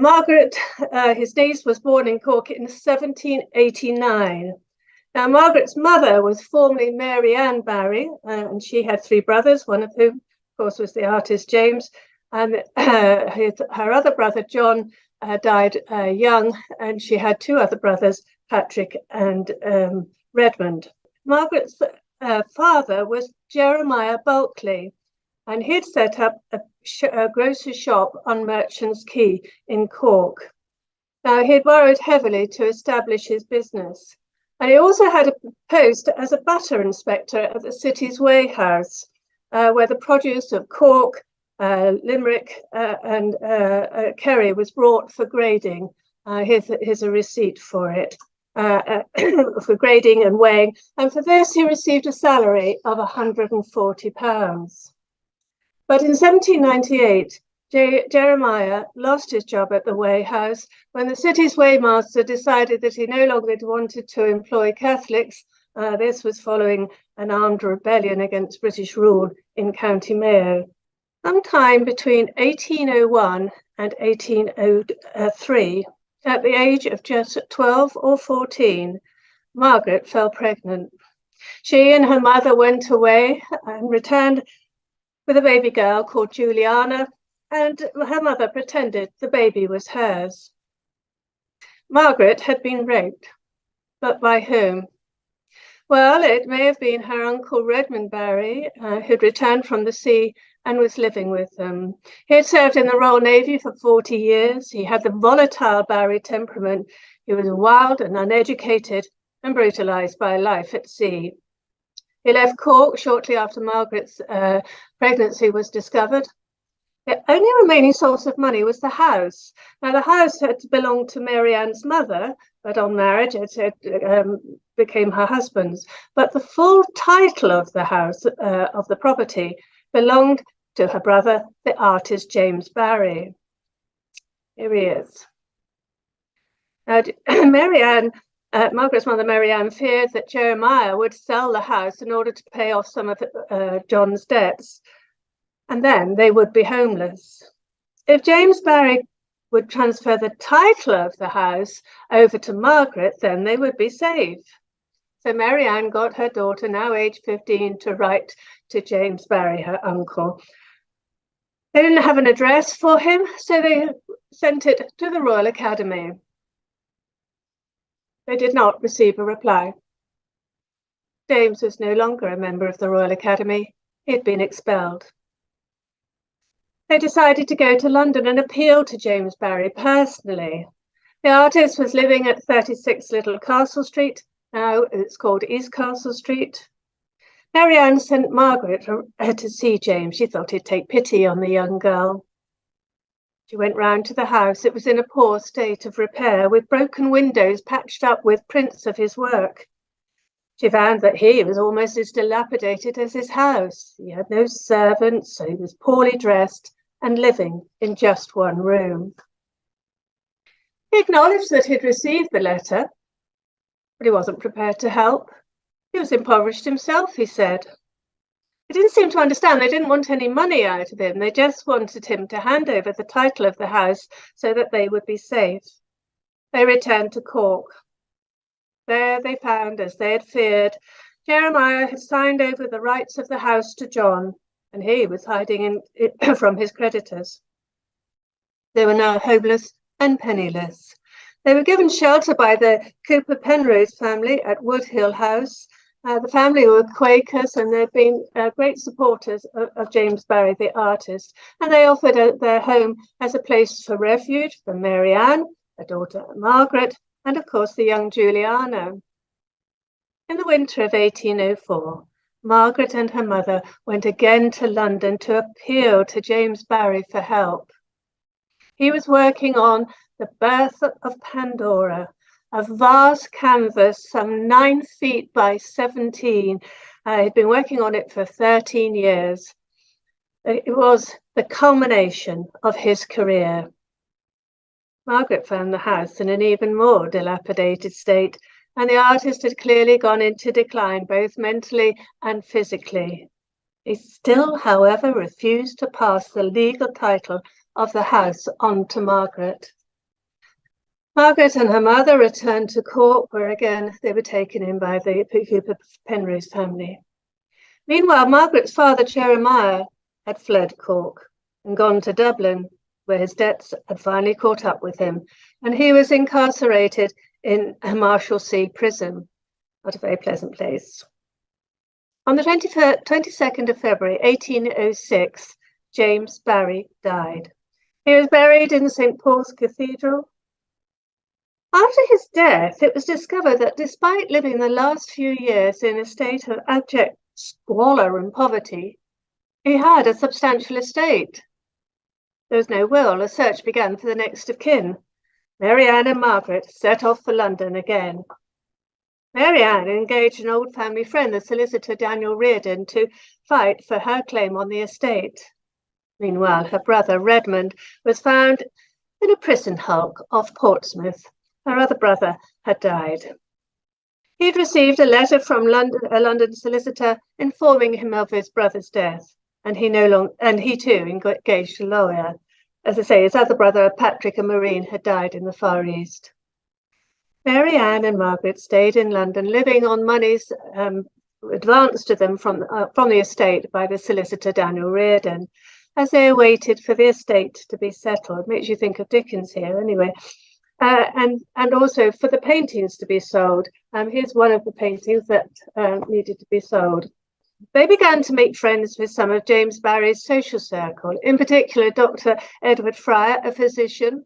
Margaret, his niece, was born in Cork in 1789. Now, Margaret's mother was formerly Mary Ann Barry, and she had three brothers, one of whom, of course, was the artist James, and her other brother, John, died young, and she had two other brothers, Patrick and Redmond. Margaret's father was Jeremiah Bulkley, and he'd set up a grocer's shop on Merchant's Quay in Cork. Now, he'd borrowed heavily to establish his business, and he also had a post as a butter inspector at the city's weigh house, where the produce of Cork, Limerick and Kerry was brought for grading. Here's a receipt for it, for grading and weighing. And for this, he received a salary of £140. But in 1798, Jeremiah lost his job at the weigh house when the city's weighmaster decided that he no longer wanted to employ Catholics. This was following an armed rebellion against British rule in County Mayo. Sometime between 1801 and 1803, at the age of just 12 or 14, Margaret fell pregnant. She and her mother went away and returned with a baby girl called Juliana, and her mother pretended the baby was hers. Margaret had been raped, but by whom? Well, it may have been her uncle Redmond Barry, who'd returned from the sea and was living with them. He had served in the Royal Navy for 40 years. He had the volatile Barry temperament. He was wild and uneducated and brutalized by life at sea. He left Cork shortly after Margaret's pregnancy was discovered. The only remaining source of money was the house. Now, the house had belonged to Mary Ann's mother, but on marriage it became her husband's. But the full title of the house, of the property, belonged to her brother, the artist James Barry. Here he is. Now, Margaret's mother, Mary Ann, feared that Jeremiah would sell the house in order to pay off some of John's debts, and then they would be homeless. If James Barry would transfer the title of the house over to Margaret, then they would be safe. So Mary Ann got her daughter, now aged 15, to write to James Barry, her uncle. They didn't have an address for him, so they sent it to the Royal Academy. They did not receive a reply. James was no longer a member of the Royal Academy. He had been expelled. They decided to go to London and appeal to James Barry personally. The artist was living at 36 Little Castle Street. Now it's called East Castle Street. Mary Ann sent Margaret to see James. She thought he'd take pity on the young girl. She went round to the house. It was in a poor state of repair, with broken windows patched up with prints of his work. She found that he was almost as dilapidated as his house. He had no servants, so he was poorly dressed and living in just one room. He acknowledged that he'd received the letter, but he wasn't prepared to help. He was impoverished himself, he said. They didn't seem to understand. They didn't want any money out of him. They just wanted him to hand over the title of the house so that they would be safe. They returned to Cork. There they found, as they had feared, Jeremiah had signed over the rights of the house to John, and he was hiding from his creditors. They were now homeless and penniless. They were given shelter by the Cooper Penrose family at Woodhill House. The family were Quakers, and they'd been great supporters of James Barry, the artist, and they offered their home as a place for refuge for Mary Ann, her daughter Margaret, and of course the young Juliana. In the winter of 1804, Margaret and her mother went again to London to appeal to James Barry for help. He was working on The Birth of Pandora, a vast canvas some 9 feet by 17. He'd been working on it for 13 years. It was the culmination of his career. Margaret found the house in an even more dilapidated state, and the artist had clearly gone into decline, both mentally and physically. He still, however, refused to pass the legal title of the house on to Margaret. Margaret and her mother returned to Cork, where again they were taken in by the Penrose family. Meanwhile, Margaret's father, Jeremiah, had fled Cork and gone to Dublin, where his debts had finally caught up with him, and he was incarcerated in a Marshalsea prison, not a very pleasant place. On the 22nd of February, 1806, James Barry died. He was buried in St. Paul's Cathedral. After his death, it was discovered that despite living the last few years in a state of abject squalor and poverty, he had a substantial estate. There was no will. A search began for the next of kin. Mary Ann and Margaret set off for London again. Mary Ann engaged an old family friend, the solicitor Daniel Reardon, to fight for her claim on the estate. Meanwhile, her brother Redmond was found in a prison hulk off Portsmouth. Her other brother had died. He'd received a letter from a London solicitor informing him of his brother's death, and he too engaged a lawyer. As I say, his other brother, Patrick, a Marine, had died in the Far East. Mary Ann and Margaret stayed in London, living on monies advanced to them from the estate by the solicitor Daniel Reardon, as they awaited for the estate to be settled. Makes you think of Dickens here, anyway. And also for the paintings to be sold. Here's one of the paintings that needed to be sold. They began to make friends with some of James Barry's social circle, in particular Dr. Edward Fryer, a physician,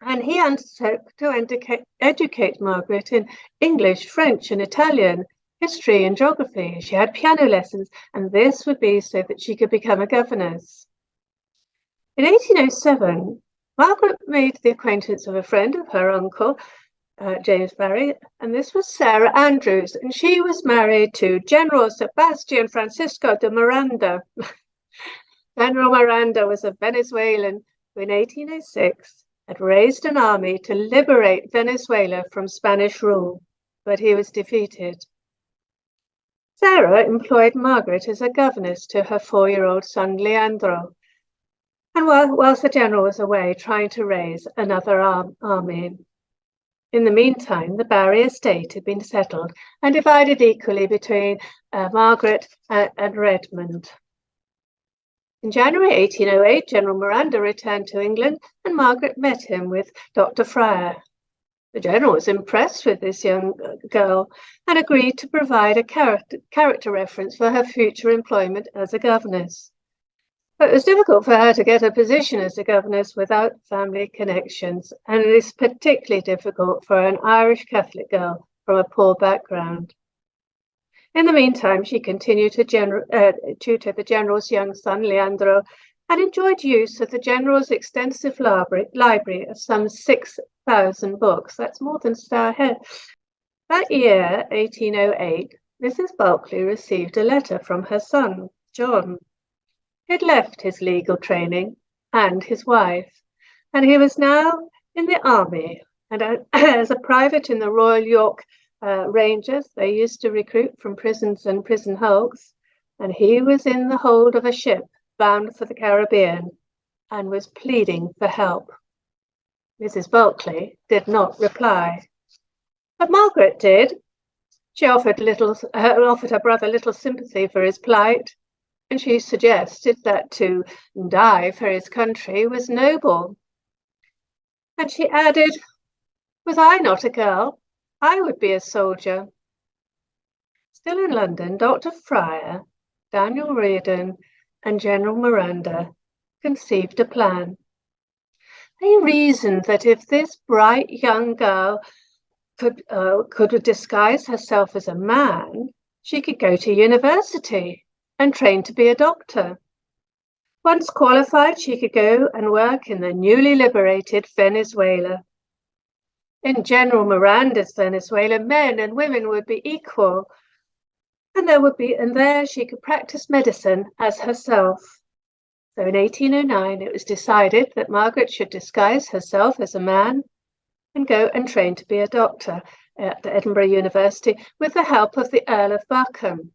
and he undertook to educate Margaret in English, French and Italian, history and geography. She had piano lessons, and this would be so that she could become a governess. In 1807, Margaret made the acquaintance of a friend of her uncle, James Barry, and this was Sarah Andrews, and she was married to General Sebastian Francisco de Miranda. General Miranda was a Venezuelan who in 1806 had raised an army to liberate Venezuela from Spanish rule, but he was defeated. Sarah employed Margaret as a governess to her 4-year-old son Leandro, and whilst the general was away trying to raise another army. In the meantime, the Barry estate had been settled and divided equally between Margaret and Redmond. In January 1808, General Miranda returned to England and Margaret met him with Dr. Fryer. The general was impressed with this young girl and agreed to provide a character reference for her future employment as a governess. But it was difficult for her to get a position as a governess without family connections, and it is particularly difficult for an Irish Catholic girl from a poor background. In the meantime, she continued to tutor the general's young son, Leandro, and enjoyed use of the general's extensive library of some 6,000 books. That's more than Stour Head. That year, 1808, Mrs. Bulkeley received a letter from her son, John. He'd left his legal training and his wife, and he was now in the army. And as a private in the Royal York Rangers, they used to recruit from prisons and prison hulks, and he was in the hold of a ship bound for the Caribbean and was pleading for help. Mrs. Bulkeley did not reply, but Margaret did. She offered her brother little sympathy for his plight, and she suggested that to die for his country was noble. And she added, "Was I not a girl, I would be a soldier." Still in London, Dr. Fryer, Daniel Reardon, and General Miranda conceived a plan. They reasoned that if this bright young girl could disguise herself as a man, she could go to university and train to be a doctor. Once qualified, she could go and work in the newly liberated Venezuela. In General Miranda's Venezuela, men and women would be equal, and there she could practice medicine as herself. So in 1809, it was decided that Margaret should disguise herself as a man and go and train to be a doctor at Edinburgh University with the help of the Earl of Buchan.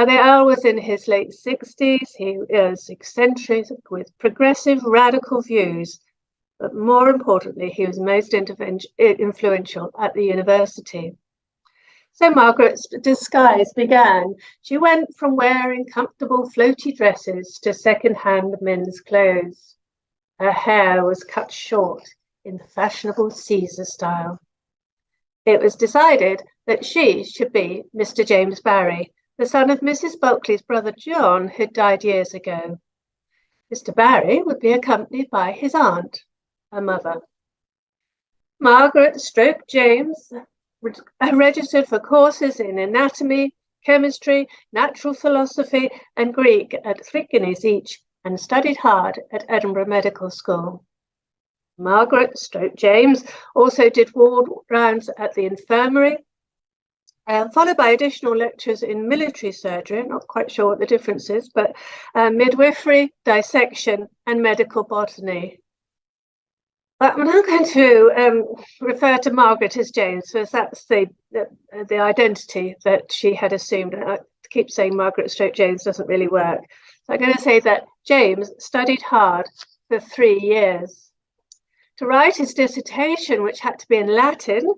The Earl was in his late 60s. He was eccentric with progressive radical views, but more importantly, he was most influential at the university. So Margaret's disguise began. She went from wearing comfortable floaty dresses to second-hand men's clothes. Her hair was cut short in the fashionable Caesar style. It was decided that she should be Mr. James Barry, the son of Mrs. Bulkeley's brother John, who died years ago. Mr. Barry would be accompanied by his aunt, her mother. Margaret / James registered for courses in anatomy, chemistry, natural philosophy, and Greek at 3 guineas each, and studied hard at Edinburgh Medical School. Margaret / James also did ward rounds at the infirmary, followed by additional lectures in military surgery, not quite sure what the difference is, but midwifery, dissection, and medical botany. I'm now going to refer to Margaret as James, because that's the identity that she had assumed. I keep saying Margaret / James doesn't really work. So I'm going to say that James studied hard for 3 years. To write his dissertation, which had to be in Latin,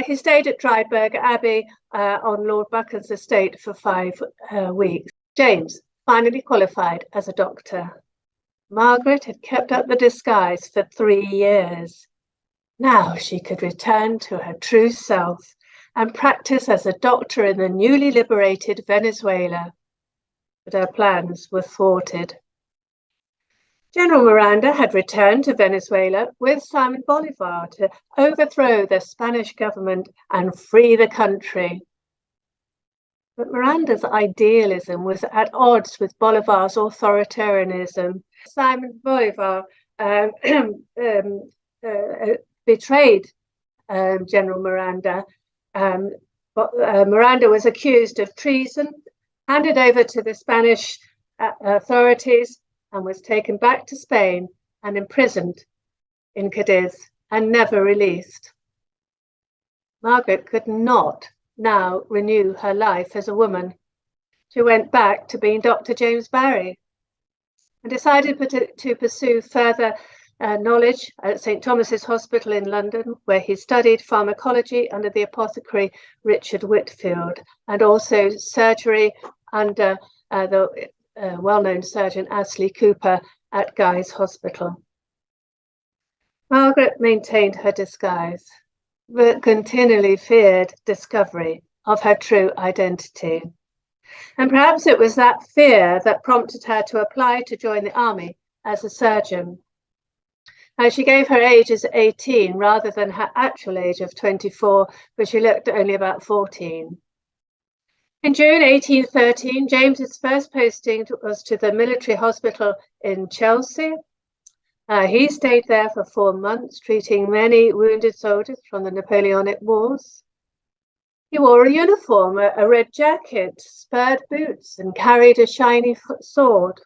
he stayed at Dryburgh Abbey on Lord Buchan's estate for 5 weeks. James finally qualified as a doctor. Margaret had kept up the disguise for 3 years. Now she could return to her true self and practice as a doctor in the newly liberated Venezuela. But her plans were thwarted. General Miranda had returned to Venezuela with Simon Bolivar to overthrow the Spanish government and free the country. But Miranda's idealism was at odds with Bolivar's authoritarianism. Simon Bolivar betrayed General Miranda. Miranda was accused of treason, handed over to the Spanish authorities, and was taken back to Spain and imprisoned in Cadiz and never released. Margaret could not now renew her life as a woman. She went back to being Dr. James Barry and decided to pursue further knowledge at St. Thomas's Hospital in London, where he studied pharmacology under the apothecary Richard Whitfield, and also surgery under the well-known surgeon Astley Cooper at Guy's Hospital. Margaret maintained her disguise, but continually feared discovery of her true identity. And perhaps it was that fear that prompted her to apply to join the army as a surgeon. She gave her age as 18 rather than her actual age of 24, but she looked only about 14. In June 1813, James's first posting was to the military hospital in Chelsea. He stayed there for 4 months, treating many wounded soldiers from the Napoleonic Wars. He wore a uniform, a red jacket, spurred boots, and carried a shiny sword.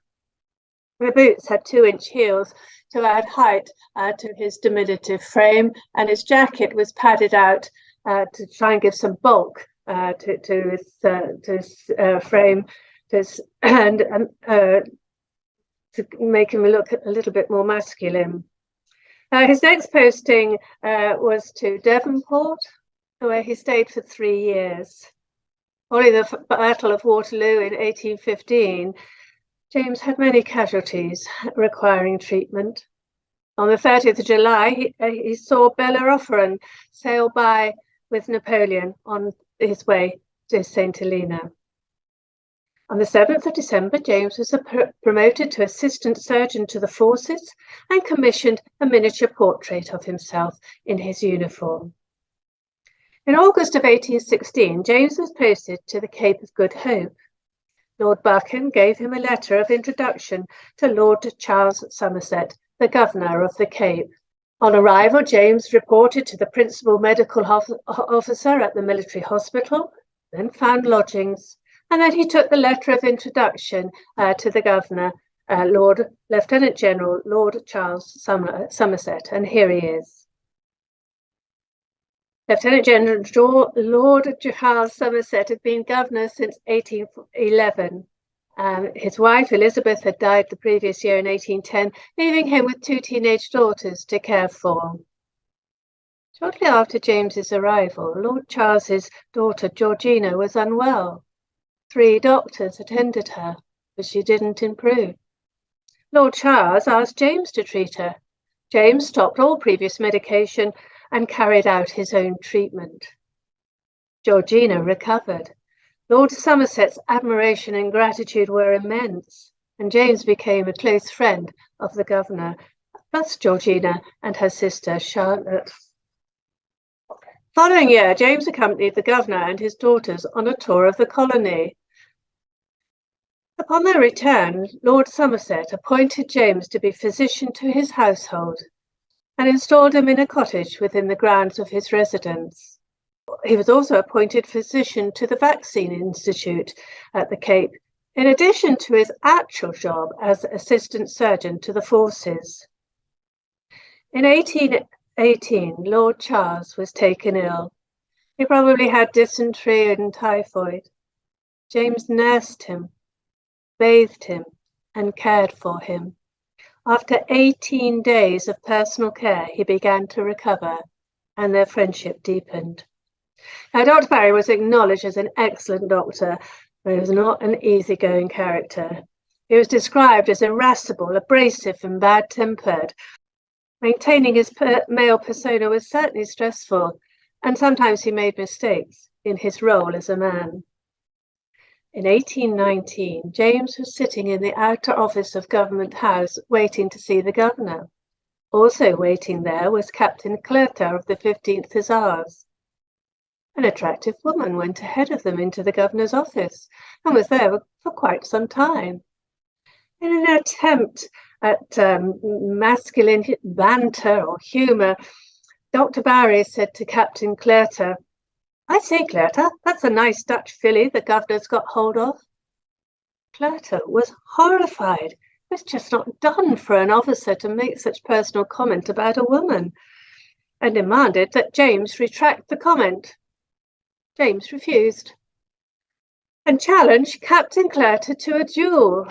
The boots had 2-inch heels to add height to his diminutive frame, and his jacket was padded out to try and give some bulk to his frame, to make him look a little bit more masculine. His next posting was to Devonport, where he stayed for 3 years. Following the Battle of Waterloo in 1815, James had many casualties requiring treatment. On the 30th of July, he saw Bellerophon sail by with Napoleon on his way to St. Helena. On the 7th of December, James was promoted to assistant surgeon to the forces and commissioned a miniature portrait of himself in his uniform. In August of 1816, James was posted to the Cape of Good Hope. Lord Buchan gave him a letter of introduction to Lord Charles Somerset, the governor of the Cape. On arrival, James reported to the principal medical officer at the military hospital, then found lodgings, and then he took the letter of introduction to the governor, Lieutenant General Lord Charles Somerset, and here he is. Lieutenant General Lord Charles Somerset had been governor since 1811. His wife, Elizabeth, had died the previous year in 1810, leaving him with 2 teenage daughters to care for. Shortly after James's arrival, Lord Charles's daughter, Georgina, was unwell. 3 doctors attended her, but she didn't improve. Lord Charles asked James to treat her. James stopped all previous medication and carried out his own treatment. Georgina recovered. Lord Somerset's admiration and gratitude were immense, and James became a close friend of the governor, plus Georgina and her sister Charlotte. Following year, James accompanied the governor and his daughters on a tour of the colony. Upon their return, Lord Somerset appointed James to be physician to his household and installed him in a cottage within the grounds of his residence. He was also appointed physician to the Vaccine Institute at the Cape, in addition to his actual job as assistant surgeon to the forces. In 1818, Lord Charles was taken ill. He probably had dysentery and typhoid. James nursed him, bathed him, and cared for him. After 18 days of personal care, he began to recover, and their friendship deepened. Now, Dr. Barry was acknowledged as an excellent doctor, but he was not an easygoing character. He was described as irascible, abrasive, and bad-tempered. Maintaining his male persona was certainly stressful, and sometimes he made mistakes in his role as a man. In 1819, James was sitting in the outer office of Government House waiting to see the governor. Also waiting there was Captain Clerta of the 15th Hussars. An attractive woman went ahead of them into the governor's office and was there for quite some time. In an attempt at masculine banter or humour, Dr. Barry said to Captain Clerta, "I say, Clerta, that's a nice Dutch filly the governor's got hold of." Clerta was horrified. It was just not done for an officer to make such personal comment about a woman, and demanded that James retract the comment. James refused and challenged Captain Clerta to a duel.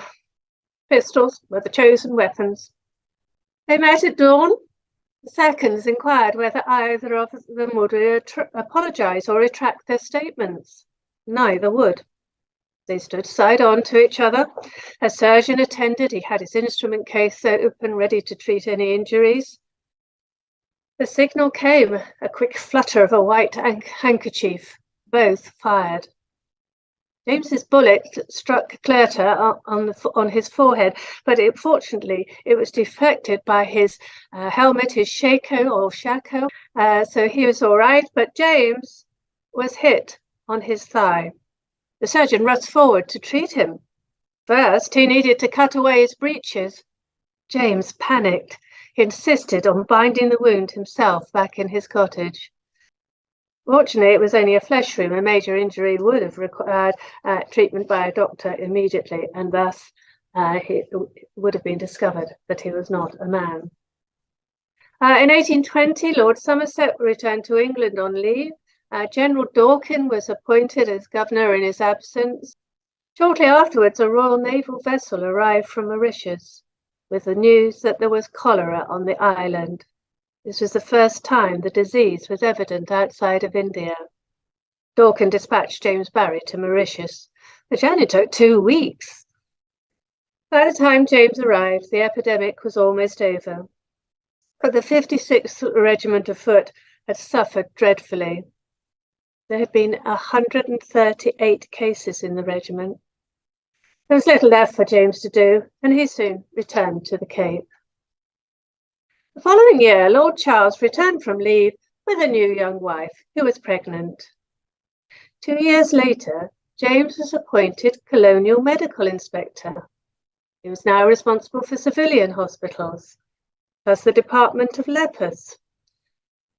Pistols were the chosen weapons. They met at dawn. The seconds inquired whether either of them would apologise or retract their statements. Neither would. They stood side on to each other. A surgeon attended. He had his instrument case open, ready to treat any injuries. The signal came, a quick flutter of a white handkerchief. Both fired. James's bullet struck Clerta on his forehead, but fortunately it was deflected by his helmet, his shako, so he was all right, but James was hit on his thigh. The surgeon rushed forward to treat him. First, he needed to cut away his breeches. James panicked. He insisted on binding the wound himself back in his cottage. Fortunately, it was only a flesh wound. A major injury would have required treatment by a doctor immediately, and thus it would have been discovered that he was not a man. In 1820, Lord Somerset returned to England on leave. General Dawkin was appointed as governor in his absence. Shortly afterwards, a Royal Naval vessel arrived from Mauritius with the news that there was cholera on the island. This was the first time the disease was evident outside of India. Dawkin dispatched James Barry to Mauritius, which only took 2 weeks. By the time James arrived, the epidemic was almost over. But the 56th Regiment of Foot had suffered dreadfully. There had been 138 cases in the regiment. There was little left for James to do, and he soon returned to the Cape. The following year, Lord Charles returned from leave with a new young wife who was pregnant. 2 years later, James was appointed Colonial Medical Inspector. He was now responsible for civilian hospitals, plus the Department of Lepers,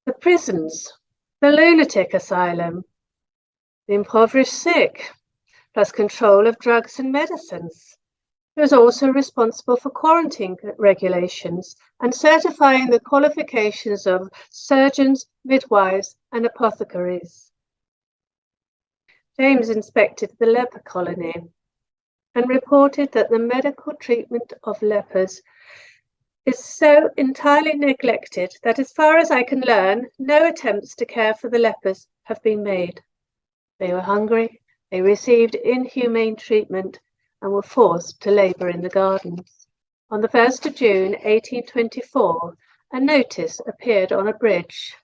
the prisons, the lunatic asylum, the impoverished sick, plus control of drugs and medicines, He was also responsible for quarantine regulations and certifying the qualifications of surgeons, midwives, and apothecaries. James inspected the leper colony and reported that the medical treatment of lepers is so entirely neglected that, as far as I can learn, no attempts to care for the lepers have been made. They were hungry, they received inhumane treatment, and were forced to labour in the gardens. On the 1st of June 1824, a notice appeared on a bridge.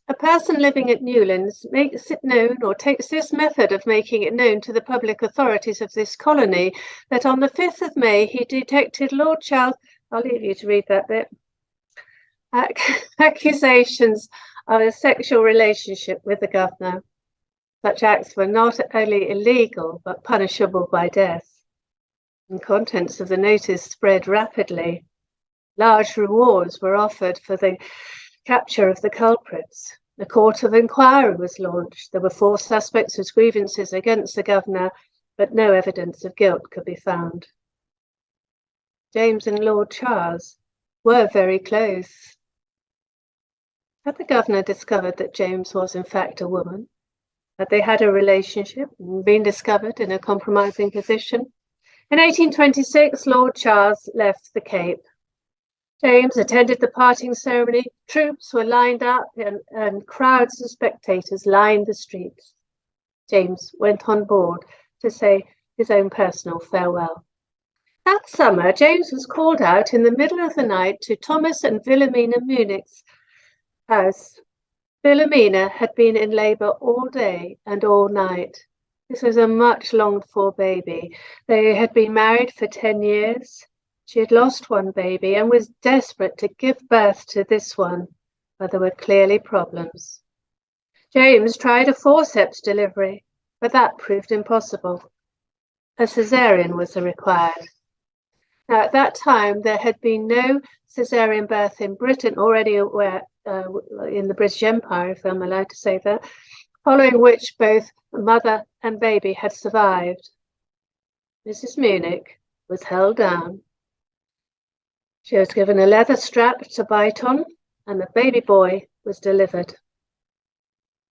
A person living at Newlands makes it known, or takes this method of making it known to the public authorities of this colony, that on the 5th of May he detected Lord Charles, I'll leave you to read that bit, accusations of a sexual relationship with the governor. Such acts were not only illegal, but punishable by death. The contents of the notice spread rapidly. Large rewards were offered for the capture of the culprits. A court of inquiry was launched. There were 4 suspects with grievances against the governor, but no evidence of guilt could be found. James and Lord Charles were very close. Had the governor discovered that James was in fact a woman? Had they had a relationship and been discovered in a compromising position? In 1826, Lord Charles left the Cape. James attended the parting ceremony. Troops were lined up and crowds of spectators lined the streets. James went on board to say his own personal farewell. That summer, James was called out in the middle of the night to Thomas and Wilhelmina Munich's house. Wilhelmina had been in labour all day and all night. This was a much longed for baby. They had been married for 10 years. She had lost one baby and was desperate to give birth to this one, but there were clearly problems. James tried a forceps delivery, but that proved impossible. A caesarean was required. Now, at that time, there had been no caesarean birth in Britain, already aware in the British Empire, if I'm allowed to say that, following which both mother and baby had survived. Mrs. Munich was held down. She was given a leather strap to bite on, and the baby boy was delivered.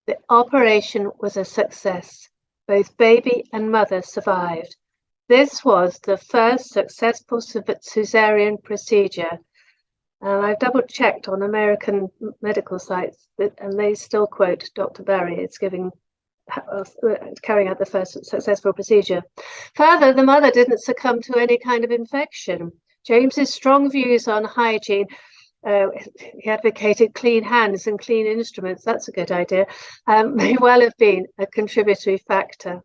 The operation was a success. Both baby and mother survived. This was the first successful caesarean procedure. I've double-checked on American medical sites, and they still quote Dr. Barry as carrying out the first successful procedure. Further, the mother didn't succumb to any kind of infection. James's strong views on hygiene, he advocated clean hands and clean instruments, that's a good idea, may well have been a contributory factor.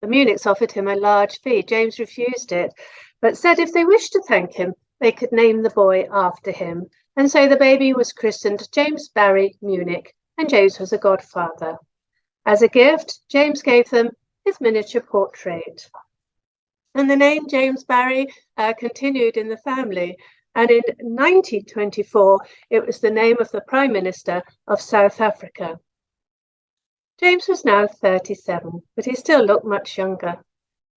The Munichs offered him a large fee. James refused it, but said if they wished to thank him, they could name the boy after him. And so the baby was christened James Barry Munich, and James was a godfather. As a gift, James gave them his miniature portrait. And the name James Barry continued in the family. And in 1924, it was the name of the Prime Minister of South Africa. James was now 37, but he still looked much younger.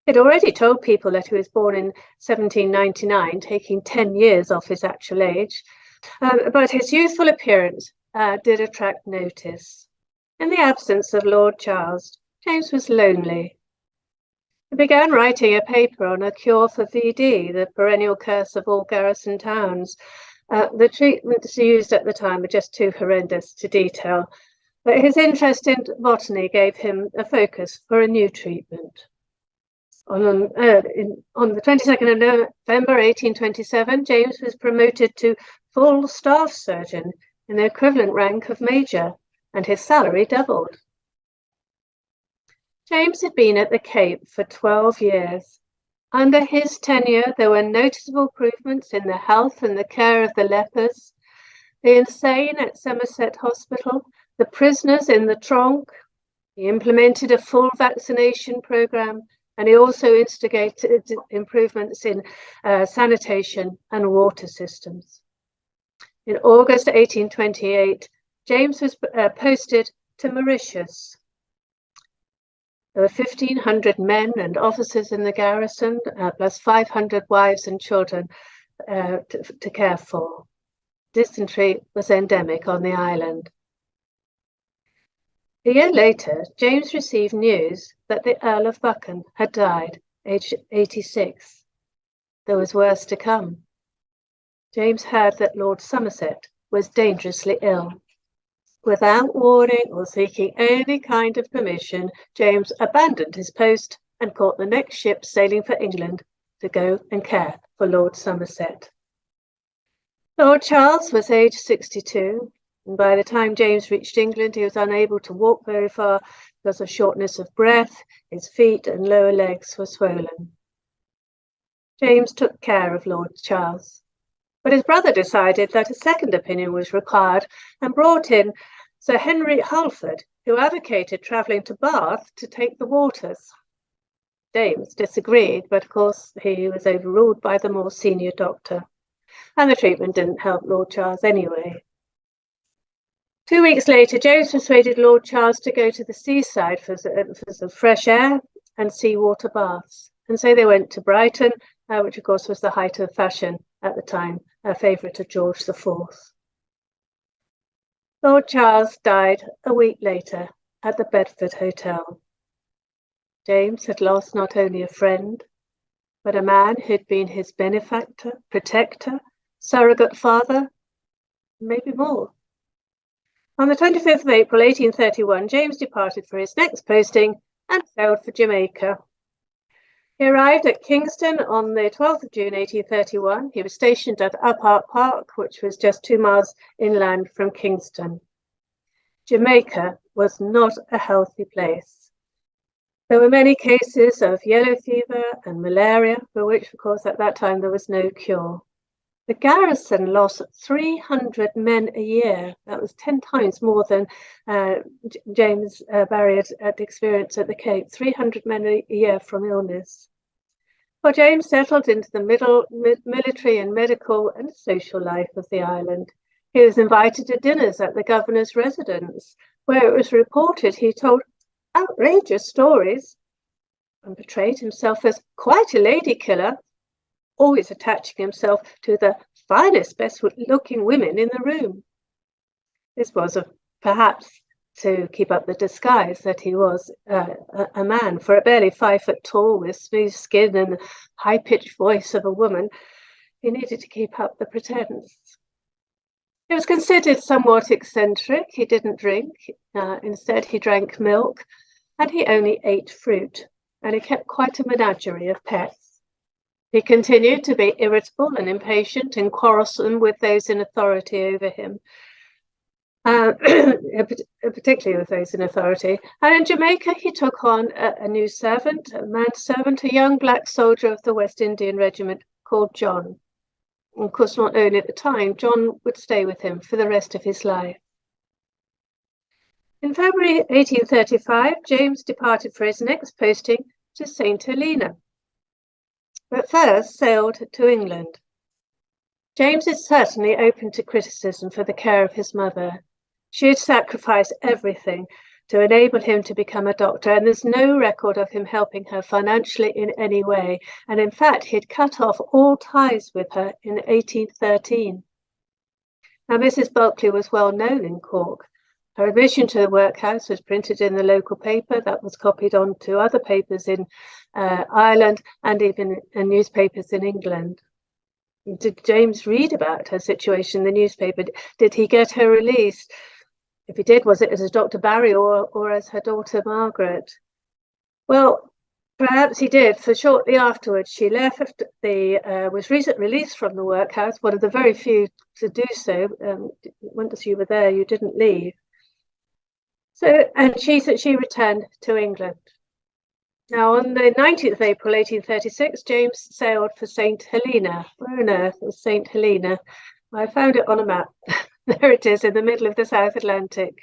He'd already told people that he was born in 1799, taking 10 years off his actual age. But his youthful appearance did attract notice. In the absence of Lord Charles, James was lonely. He began writing a paper on a cure for VD, the perennial curse of all garrison towns. The treatments used at the time were just too horrendous to detail, but his interest in botany gave him a focus for a new treatment. On the 22nd of November 1827, James was promoted to full staff surgeon in the equivalent rank of major, and his salary doubled. James had been at the Cape for 12 years. Under his tenure, there were noticeable improvements in the health and the care of the lepers, the insane at Somerset Hospital, the prisoners in the Tronc. He implemented a full vaccination program, and he also instigated improvements in sanitation and water systems. In August 1828, James was posted to Mauritius. There were 1,500 men and officers in the garrison, plus 500 wives and children to care for. Dysentery was endemic on the island. A year later, James received news that the Earl of Buchan had died, aged 86. There was worse to come. James heard that Lord Somerset was dangerously ill. Without warning or seeking any kind of permission, James abandoned his post and caught the next ship sailing for England to go and care for Lord Somerset. Lord Charles was aged 62, and by the time James reached England, he was unable to walk very far because of shortness of breath. His feet and lower legs were swollen. James took care of Lord Charles, but his brother decided that a second opinion was required and brought in Sir Henry Halford, who advocated travelling to Bath to take the waters. James disagreed, but of course he was overruled by the more senior doctor, and the treatment didn't help Lord Charles anyway. 2 weeks later, James persuaded Lord Charles to go to the seaside for some fresh air and seawater baths, and so they went to Brighton, which of course was the height of fashion at the time, a favourite of George IV. Lord Charles died a week later at the Bedford Hotel. James had lost not only a friend, but a man who'd been his benefactor, protector, surrogate father, maybe more. On the 25th of April 1831, James departed for his next posting and sailed for Jamaica. He arrived at Kingston on the 12th of June 1831. He was stationed at Upart Park, which was just 2 miles inland from Kingston. Jamaica was not a healthy place. There were many cases of yellow fever and malaria, for which, of course, at that time there was no cure. The garrison lost 300 men a year. That was 10 times more than James Barry had experienced at the Cape. 300 men a year from illness. Well, James settled into the military and medical and social life of the island. He was invited to dinners at the governor's residence, where it was reported he told outrageous stories and portrayed himself as quite a lady killer, always attaching himself to the finest, best-looking women in the room. This was perhaps to keep up the disguise that he was a man, for at barely 5 foot tall, with smooth skin and the high-pitched voice of a woman, he needed to keep up the pretense. He was considered somewhat eccentric. He didn't drink. Instead, he drank milk, and he only ate fruit, and he kept quite a menagerie of pets. He continued to be irritable and impatient and quarrelsome with those in authority over him, particularly with those in authority. And in Jamaica, he took on a new servant, a manservant, a young black soldier of the West Indian Regiment called John. And of course, not only at the time, John would stay with him for the rest of his life. In February 1835, James departed for his next posting to St. Helena, but first sailed to England. James is certainly open to criticism for the care of his mother. She had sacrificed everything to enable him to become a doctor, and there's no record of him helping her financially in any way. And in fact, he'd cut off all ties with her in 1813. Now, Mrs. Bulkley was well known in Cork. Her admission to the workhouse was printed in the local paper that was copied on to other papers in Ireland and even in newspapers in England. Did James read about her situation in the newspaper? Did he get her release? If he did, was it as Dr. Barry or as her daughter Margaret? Well, perhaps he did, for shortly afterwards she left. Was recently released from the workhouse, one of the very few to do so. Once you were there, you didn't leave. And she said she returned to England. Now, on the 19th of April 1836, James sailed for St. Helena. Where on earth is St. Helena? I found it on a map. There it is, in the middle of the South Atlantic.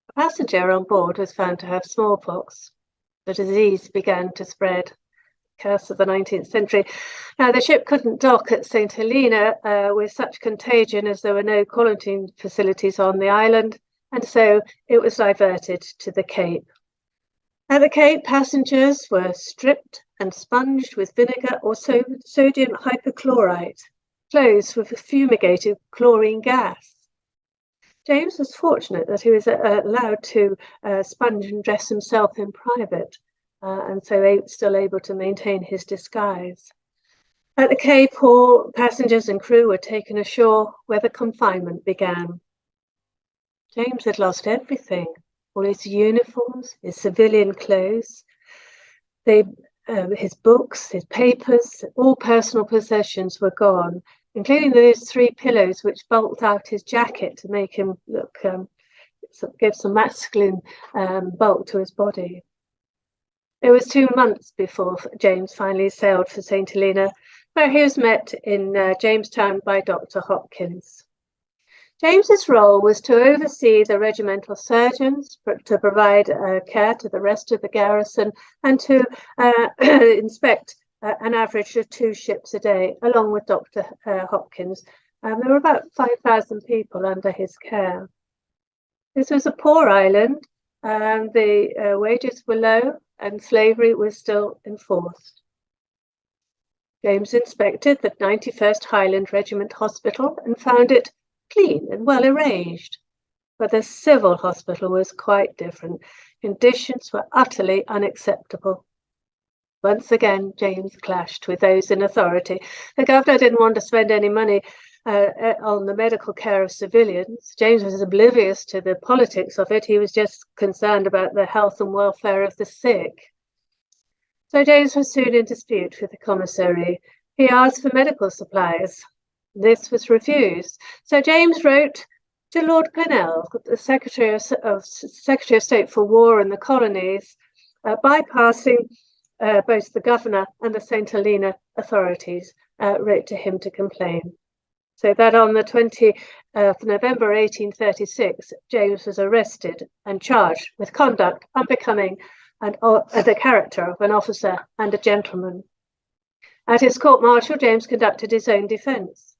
A passenger on board was found to have smallpox. The disease began to spread. Curse of the 19th century. Now, the ship couldn't dock at St. Helena with such contagion, as there were no quarantine facilities on the island, and so it was diverted to the Cape. At the Cape, passengers were stripped and sponged with vinegar or sodium hypochlorite, clothes with fumigated chlorine gas. James was fortunate that he was allowed to sponge and dress himself in private, and so still able to maintain his disguise. At the Cape, all passengers and crew were taken ashore where the confinement began. James had lost everything, all his uniforms, his civilian clothes, his books, his papers, all personal possessions were gone, including those 3 pillows which bulked out his jacket to make him look, give some masculine bulk to his body. It was 2 months before James finally sailed for St. Helena, where he was met in Jamestown by Dr. Hopkins. James's role was to oversee the regimental surgeons, to provide care to the rest of the garrison, and to inspect an average of 2 ships a day, along with Dr. Hopkins. There were about 5,000 people under his care. This was a poor island, and the wages were low, and slavery was still enforced. James inspected the 91st Highland Regiment Hospital and found it clean and well arranged. But the civil hospital was quite different. Conditions were utterly unacceptable. Once again, James clashed with those in authority. The governor didn't want to spend any money on the medical care of civilians. James was oblivious to the politics of it. He was just concerned about the health and welfare of the sick. So James was soon in dispute with the commissary. He asked for medical supplies. This was refused. So James wrote to Lord Pennell, the Secretary of State for War and the Colonies, bypassing both the governor and the St. Helena authorities, wrote to him to complain. So that on the 20th of November 1836, James was arrested and charged with conduct unbecoming and the character of an officer and a gentleman. At his court-martial, James conducted his own defence.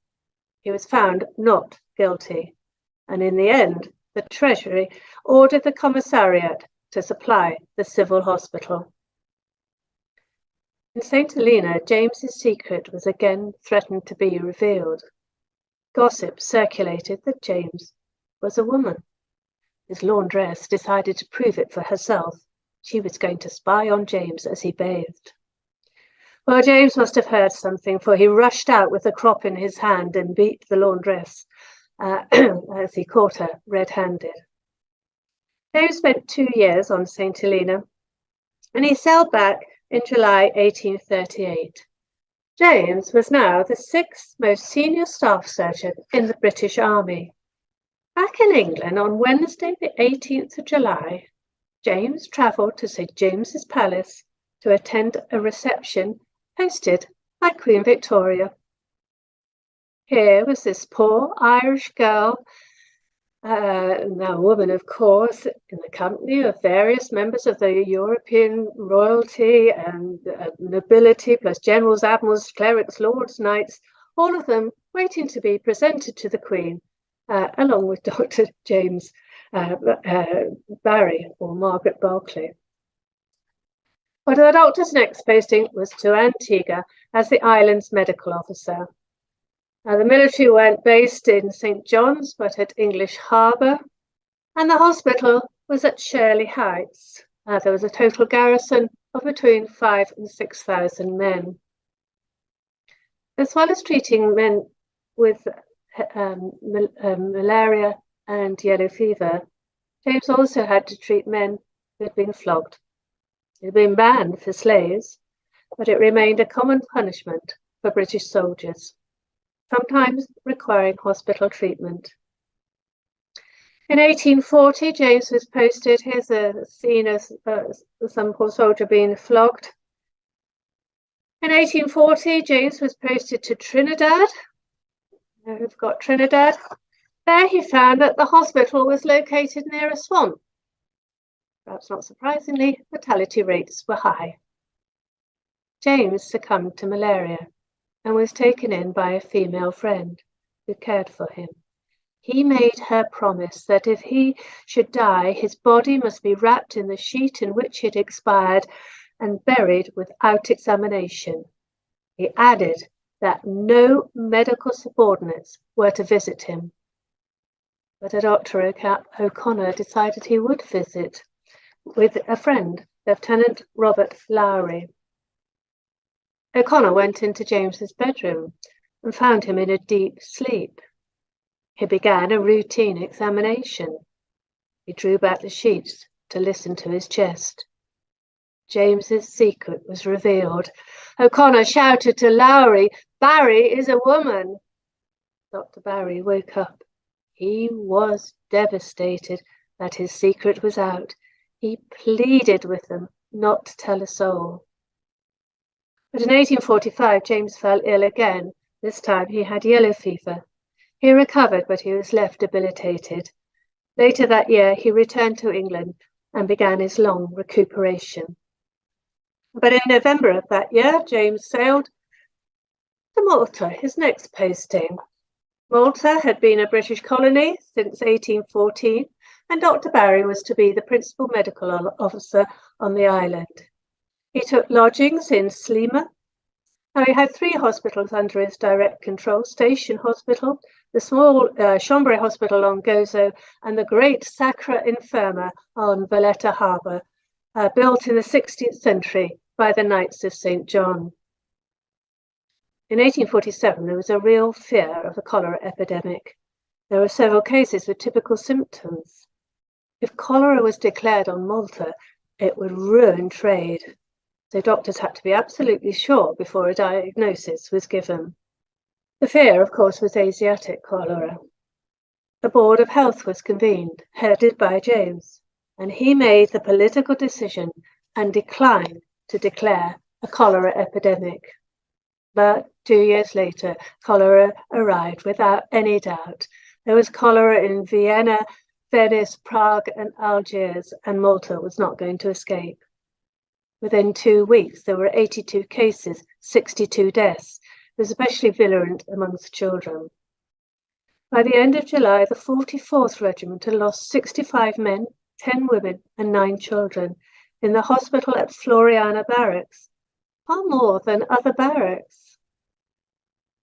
He was found not guilty, and in the end, the Treasury ordered the Commissariat to supply the civil hospital. In St. Helena, James's secret was again threatened to be revealed. Gossip circulated that James was a woman. His laundress decided to prove it for herself. She was going to spy on James as he bathed. Well, James must have heard something, for he rushed out with a crop in his hand and beat the laundress as he caught her red-handed. James spent 2 years on St. Helena, and he sailed back in July 1838. James was now the 6th most senior staff surgeon in the British Army. Back in England on Wednesday, the 18th of July, James travelled to St. James's Palace to attend a reception hosted by Queen Victoria. Here was this poor Irish girl, now a woman of course, in the company of various members of the European royalty and nobility, plus generals, admirals, clerics, lords, knights, all of them waiting to be presented to the Queen, along with Dr. James Barry or Margaret Barclay. But the doctor's next posting was to Antigua as the island's medical officer. Now, the military weren't based in St. John's, but at English Harbour, and the hospital was at Shirley Heights. There was a total garrison of between 5,000 and 6,000 men. As well as treating men with malaria and yellow fever, James also had to treat men who had been flogged. It had been banned for slaves, but it remained a common punishment for British soldiers, sometimes requiring hospital treatment. In 1840, James was posted. Here's a scene of some poor soldier being flogged. In 1840, James was posted to Trinidad. Now we've got Trinidad. There he found that the hospital was located near a swamp. Perhaps not surprisingly, mortality rates were high. James succumbed to malaria and was taken in by a female friend who cared for him. He made her promise that if he should die, his body must be wrapped in the sheet in which he had expired and buried without examination. He added that no medical subordinates were to visit him. But Dr. O'Connor decided he would visit with a friend, Lieutenant Robert Lowry. O'Connor went into James's bedroom and found him in a deep sleep. He began a routine examination. He drew back the sheets to listen to his chest. James's secret was revealed. O'Connor shouted to Lowry, "Barry is a woman!" Dr. Barry woke up. He was devastated that his secret was out. He pleaded with them not to tell a soul. But in 1845, James fell ill again. This time he had yellow fever. He recovered, but he was left debilitated. Later that year, he returned to England and began his long recuperation. But in November of that year, James sailed to Malta, his next posting. Malta had been a British colony since 1814, and Dr. Barry was to be the principal medical officer on the island. He took lodgings in Slima. Now, he had 3 hospitals under his direct control: Station Hospital, the small Chambray Hospital on Gozo, and the great Sacra Infirma on Valletta Harbour, built in the 16th century by the Knights of St. John. In 1847, there was a real fear of a cholera epidemic. There were several cases with typical symptoms. If cholera was declared on Malta, it would ruin trade. So doctors had to be absolutely sure before a diagnosis was given. The fear, of course, was Asiatic cholera. The Board of Health was convened, headed by James, and he made the political decision and declined to declare a cholera epidemic. But 2 years later, cholera arrived without any doubt. There was cholera in Vienna, Venice, Prague, and Algiers, and Malta was not going to escape. Within 2 weeks, there were 82 cases, 62 deaths. It was especially virulent amongst children. By the end of July, the 44th Regiment had lost 65 men, 10 women, and 9 children in the hospital at Floriana Barracks, far more than other barracks.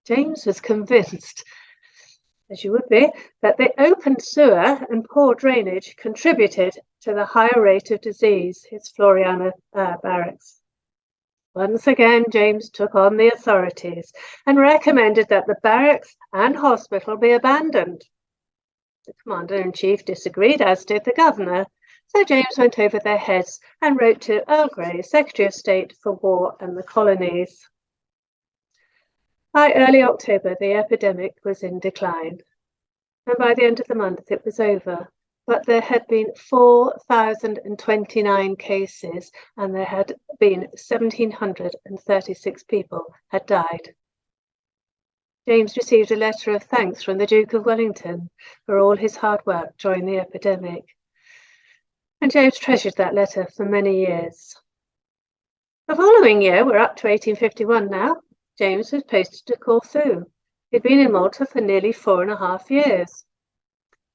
James was convinced, as you would be, that the open sewer and poor drainage contributed to the higher rate of disease, his Floriana Barracks. Once again, James took on the authorities and recommended that the barracks and hospital be abandoned. The Commander-in-Chief disagreed, as did the Governor, so James went over their heads and wrote to Earl Grey, Secretary of State for War and the Colonies. By early October, the epidemic was in decline, and by the end of the month it was over. But there had been 4,029 cases, and there had been 1,736 people had died. James received a letter of thanks from the Duke of Wellington for all his hard work during the epidemic, and James treasured that letter for many years. The following year, we're up to 1851 now, James was posted to Corfu. He'd been in Malta for nearly 4.5 years.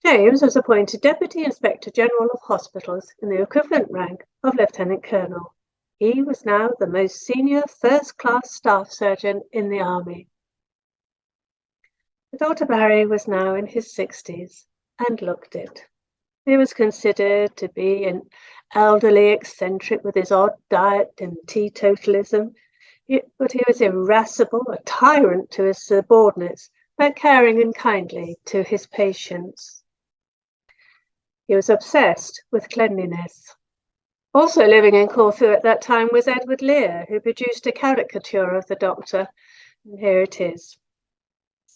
James was appointed Deputy Inspector General of Hospitals in the equivalent rank of Lieutenant Colonel. He was now the most senior first-class staff surgeon in the army. Dr. Barry was now in his 60s and looked it. He was considered to be an elderly eccentric with his odd diet and teetotalism, but he was irascible, a tyrant to his subordinates, but caring and kindly to his patients. He was obsessed with cleanliness. Also living in Corfu at that time was Edward Lear, who produced a caricature of the doctor, and here it is.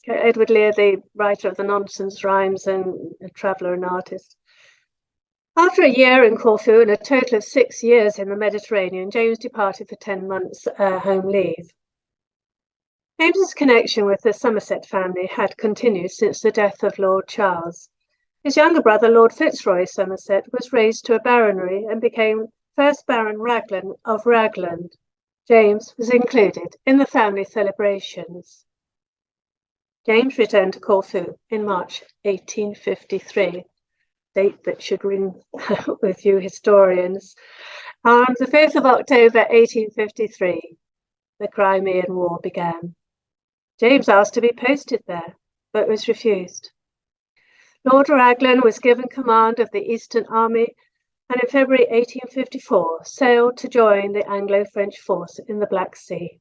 Edward Lear, the writer of the nonsense rhymes and a traveller and artist. After a year in Corfu and a total of 6 years in the Mediterranean, James departed for 10 months home leave. James's connection with the Somerset family had continued since the death of Lord Charles. His younger brother, Lord Fitzroy Somerset, was raised to a baronry and became first Baron Raglan of Ragland. James was included in the family celebrations. James returned to Corfu in March 1853, date that should ring with you historians. On the 5th of October 1853, the Crimean War began. James asked to be posted there, but was refused. Lord Raglan was given command of the Eastern Army, and in February 1854 sailed to join the Anglo-French force in the Black Sea.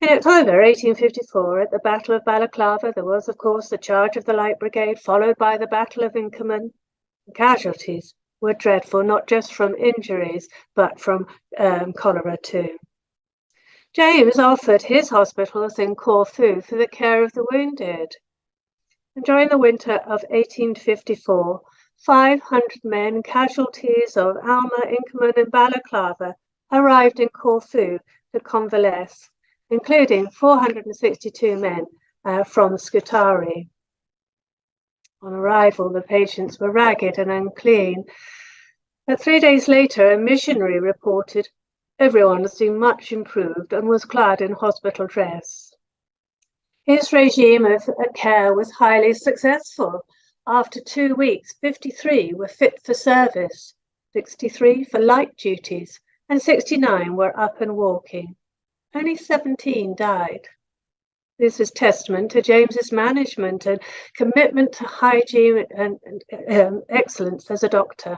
In October 1854, at the Battle of Balaclava, there was, of course, the charge of the Light Brigade, followed by the Battle of Inkerman. The casualties were dreadful, not just from injuries, but from cholera too. James offered his hospitals in Corfu for the care of the wounded. And during the winter of 1854, 500 men, casualties of Alma, Inkerman and Balaclava, arrived in Corfu to convalesce, including 462 men from Scutari. On arrival, the patients were ragged and unclean. But 3 days later, a missionary reported everyone seemed much improved and was clad in hospital dress. His regime of care was highly successful. After 2 weeks, 53 were fit for service, 63 for light duties, and 69 were up and walking. Only 17 died. This is testament to James's management and commitment to hygiene and excellence as a doctor.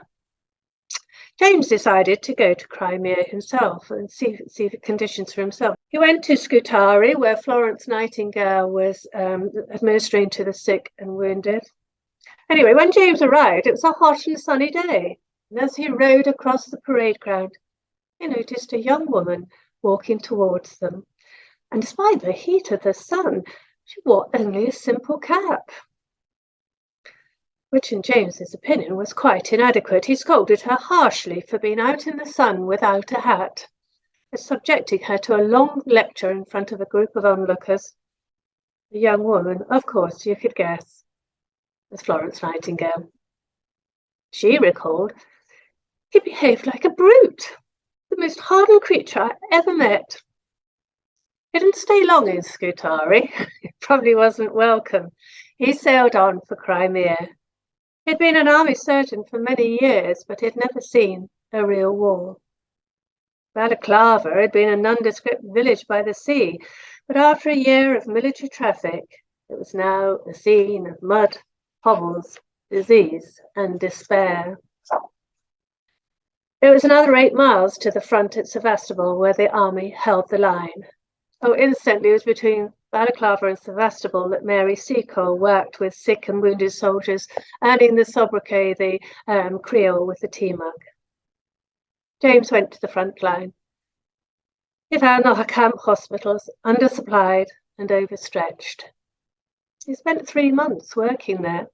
James decided to go to Crimea himself and see the conditions for himself. He went to Scutari, where Florence Nightingale was administering to the sick and wounded. Anyway, when James arrived, it was a hot and sunny day. And as he rode across the parade ground, he noticed a young woman walking towards them. And despite the heat of the sun, she wore only a simple cap, which in James's opinion was quite inadequate. He scolded her harshly for being out in the sun without a hat, subjecting her to a long lecture in front of a group of onlookers. The young woman, of course, you could guess, was Florence Nightingale. She recalled, "He behaved like a brute, the most hardened creature I ever met." He didn't stay long in Scutari. He probably wasn't welcome. He sailed on for Crimea. He'd been an army surgeon for many years, but he'd never seen a real war. Balaclava had been a nondescript village by the sea, but after a year of military traffic, it was now a scene of mud, hovels, disease, and despair. It was another 8 miles to the front at Sevastopol, where the army held the line. Oh, incidentally, it was between Balaclava and Sevastopol that Mary Seacole worked with sick and wounded soldiers, earning the sobriquet, the Creole with the tea mug. James went to the front line. He found the camp hospitals undersupplied and overstretched. He spent 3 months working there.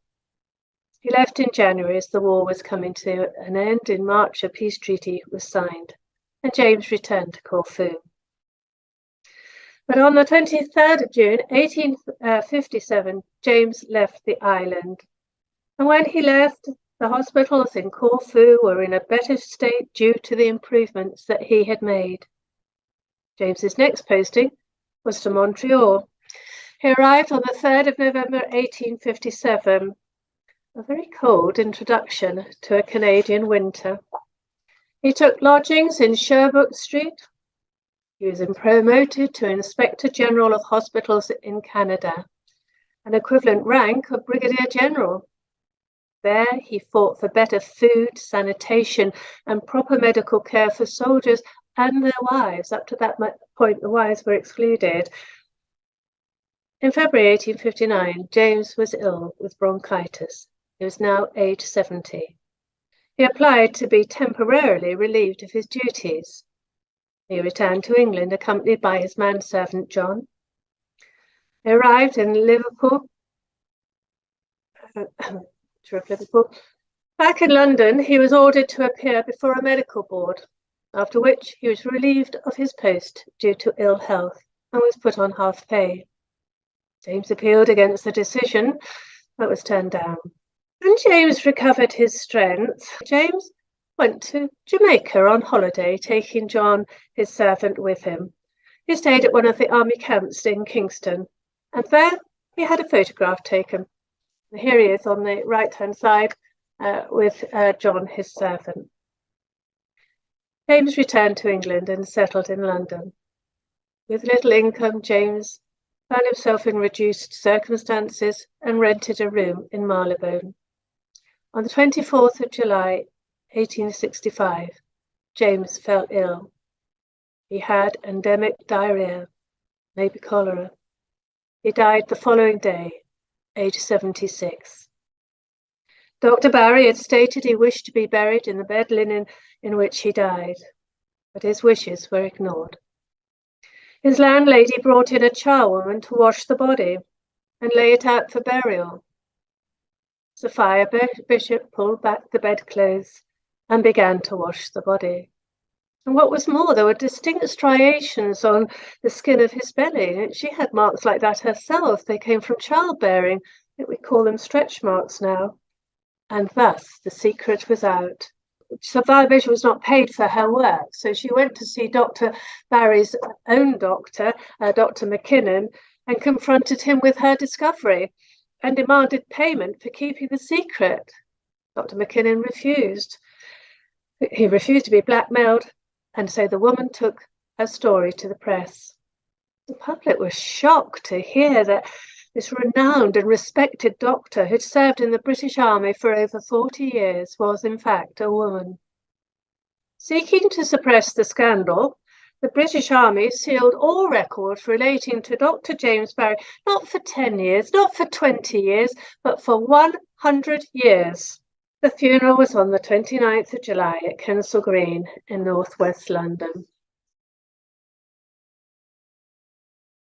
He left in January as the war was coming to an end. In March, a peace treaty was signed, and James returned to Corfu. But on the 23rd of June, 1857, James left the island. And when he left, the hospitals in Corfu were in a better state due to the improvements that he had made. James's next posting was to Montreal. He arrived on the 3rd of November, 1857, a very cold introduction to a Canadian winter. He took lodgings in Sherbrooke Street. He was promoted to Inspector General of Hospitals in Canada, an equivalent rank of Brigadier General. There he fought for better food, sanitation, and proper medical care for soldiers and their wives. Up to that point, the wives were excluded. In February 1859, James was ill with bronchitis. He was now age 70. He applied to be temporarily relieved of his duties. He returned to England, accompanied by his manservant John. He arrived in Liverpool. Back in London, he was ordered to appear before a medical board, after which he was relieved of his post due to ill health and was put on half pay. James appealed against the decision, but was turned down. When James recovered his strength, James went to Jamaica on holiday, taking John, his servant, with him. He stayed at one of the army camps in Kingston And then he had a photograph taken. Here he is on the right-hand side with John, his servant. James returned to England and settled in London. With little income, James found himself in reduced circumstances and rented a room in Marylebone. On the 24th of July, 1865, James fell ill. He had endemic diarrhea, maybe cholera. He died the following day, aged 76. Dr. Barry had stated he wished to be buried in the bed linen in which he died, but his wishes were ignored. His landlady brought in a charwoman to wash the body and lay it out for burial. The fire bishop pulled back the bedclothes and began to wash the body. And what was more, there were distinct striations on the skin of his belly. She had marks like that herself. They came from childbearing. I think we call them stretch marks now. And thus the secret was out. Sophia Bishop was not paid for her work, so she went to see Dr. Barry's own doctor, Dr. McKinnon, and confronted him with her discovery and demanded payment for keeping the secret. Dr. McKinnon refused. He refused to be blackmailed, and so the woman took her story to the press. The public was shocked to hear that this renowned and respected doctor who'd served in the British Army for over 40 years was in fact a woman. Seeking to suppress the scandal, the British Army sealed all records relating to Dr. James Barry, not for 10 years, not for 20 years, but for 100 years. The funeral was on the 29th of July at Kensal Green in northwest London.